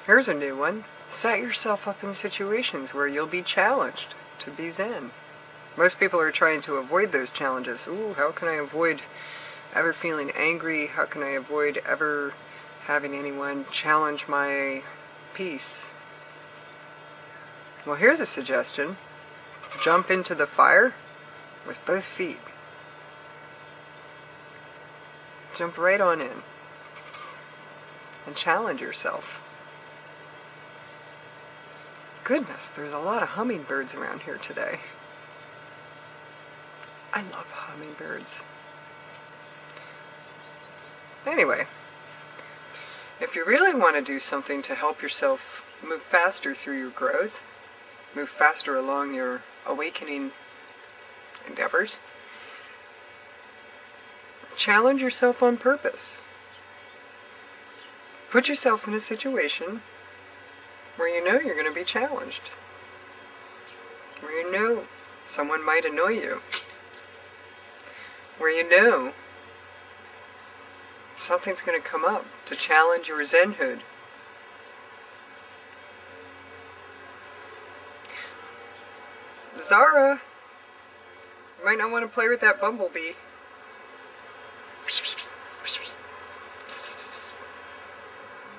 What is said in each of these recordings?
Here's a new one. Set yourself up in situations where you'll be challenged to be Zen. Most people are trying to avoid those challenges. Ooh, how can I avoid ever feeling angry? How can I avoid ever having anyone challenge my peace? Well, here's a suggestion. Jump into the fire with both feet. Jump right on in and challenge yourself. Goodness, there's a lot of hummingbirds around here today. I love hummingbirds. Anyway, if you really want to do something to help yourself move faster through your growth, move faster along your awakening endeavors, challenge yourself on purpose. Put yourself in a situation where you know you're going to be challenged, where you know someone might annoy you, where you know something's going to come up to challenge your Zenhood. Zara, you might not want to play with that bumblebee.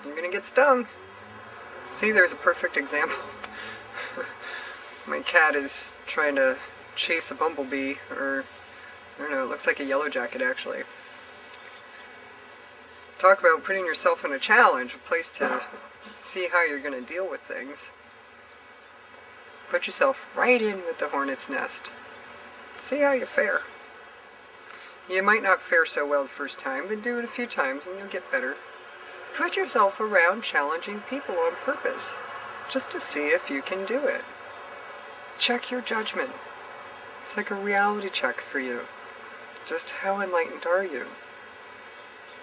You're going to get stung. See, there's a perfect example. My cat is trying to chase a bumblebee, or I don't know, it looks like a yellow jacket actually. Talk about putting yourself in a challenge, a place to see how you're going to deal with things. Put yourself right in with the hornet's nest. See how you fare. You might not fare so well the first time, but do it a few times and you'll get better. Put yourself around challenging people on purpose, just to see if you can do it. Check your judgment. It's like a reality check for you. Just how enlightened are you?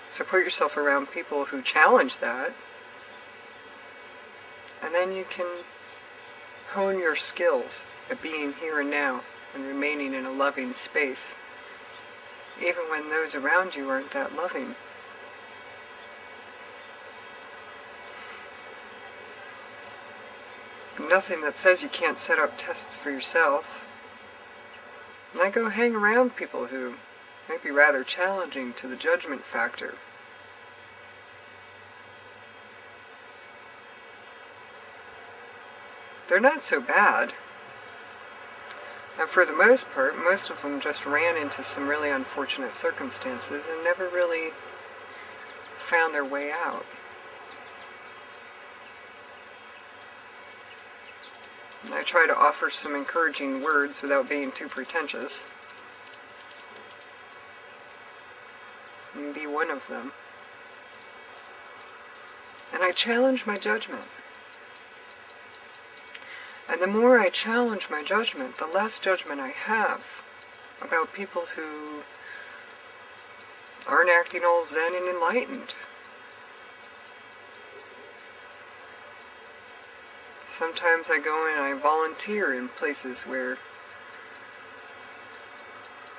So put yourself around people who challenge that, and then you can hone your skills at being here and now and remaining in a loving space, even when those around you aren't that loving. Nothing that says you can't set up tests for yourself. And I go hang around people who might be rather challenging to the judgment factor. They're not so bad. And for the most part, most of them just ran into some really unfortunate circumstances and never really found their way out. And I try to offer some encouraging words without being too pretentious. And be one of them. And I challenge my judgment. And the more I challenge my judgment, the less judgment I have about people who aren't acting all zen and enlightened. Sometimes I go and I volunteer in places where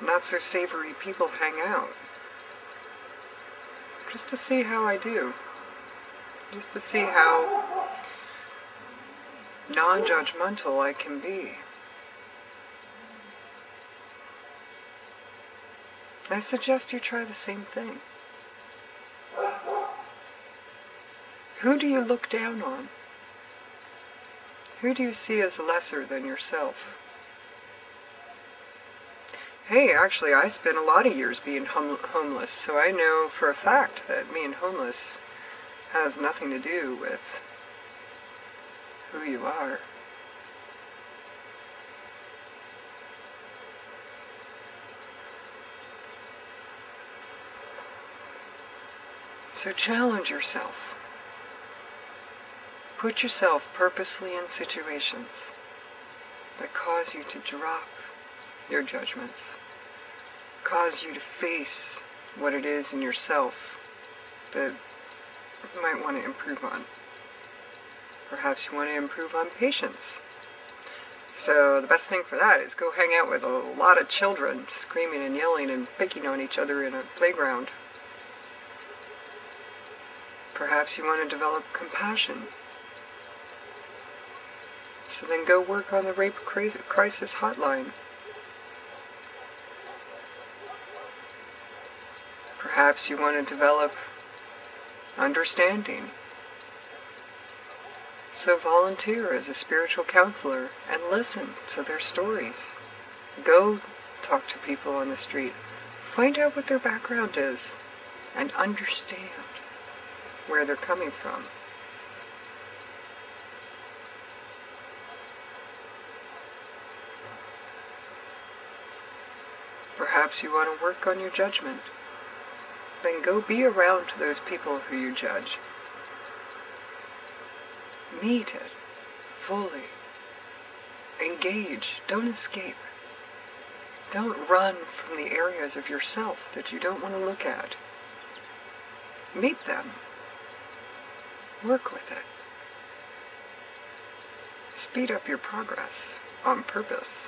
not so savory people hang out. Just to see how I do. Just to see how non-judgmental I can be. I suggest you try the same thing. Who do you look down on? Who do you see as lesser than yourself? Hey, actually, I spent a lot of years being homeless, so I know for a fact that being homeless has nothing to do with who you are. So challenge yourself. Put yourself purposely in situations that cause you to drop your judgments, cause you to face what it is in yourself that you might want to improve on. Perhaps you want to improve on patience. So the best thing for that is go hang out with a lot of children screaming and yelling and picking on each other in a playground. Perhaps you want to develop compassion. So then go work on the rape crisis hotline. Perhaps you want to develop understanding. So volunteer as a spiritual counselor and listen to their stories. Go talk to people on the street. Find out what their background is and understand where they're coming from. Perhaps you want to work on your judgment. Then go be around those people who you judge. Meet it fully. Engage. Don't escape. Don't run from the areas of yourself that you don't want to look at. Meet them. Work with it. Speed up your progress on purpose.